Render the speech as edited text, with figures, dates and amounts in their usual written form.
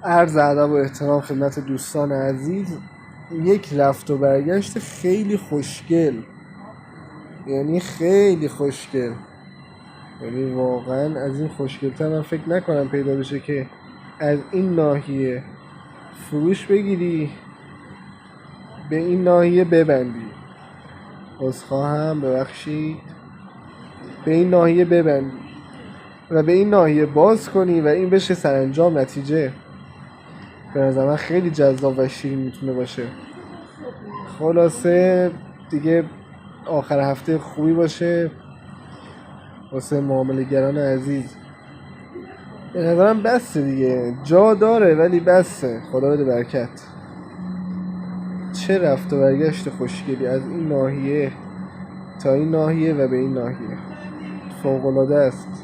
عرض ادب و احترام خدمت دوستان عزیز. یک رفت و برگشت خیلی خوشگل، یعنی خیلی خوشگل، یعنی واقعا از این خوشگل‌تر من فکر نکنم پیدا بشه که از این ناحیه فروش بگیری به این ناحیه ببندی. عذرخواهم، ببخشید، به این ناحیه ببندی و به این ناحیه باز کنی و این بشه سرانجام نتیجه. به نظر من خیلی جذاب و شیرین میتونه باشه. خلاصه دیگه آخر هفته خوبی باشه واسه معامله‌گران عزیز. به نظرم بسته دیگه، جا داره ولی بسته. خدا بده برکت. چه رفت و برگشت خوشگلی از این ناحیه تا این ناحیه و به این ناحیه، فوق‌العاده است.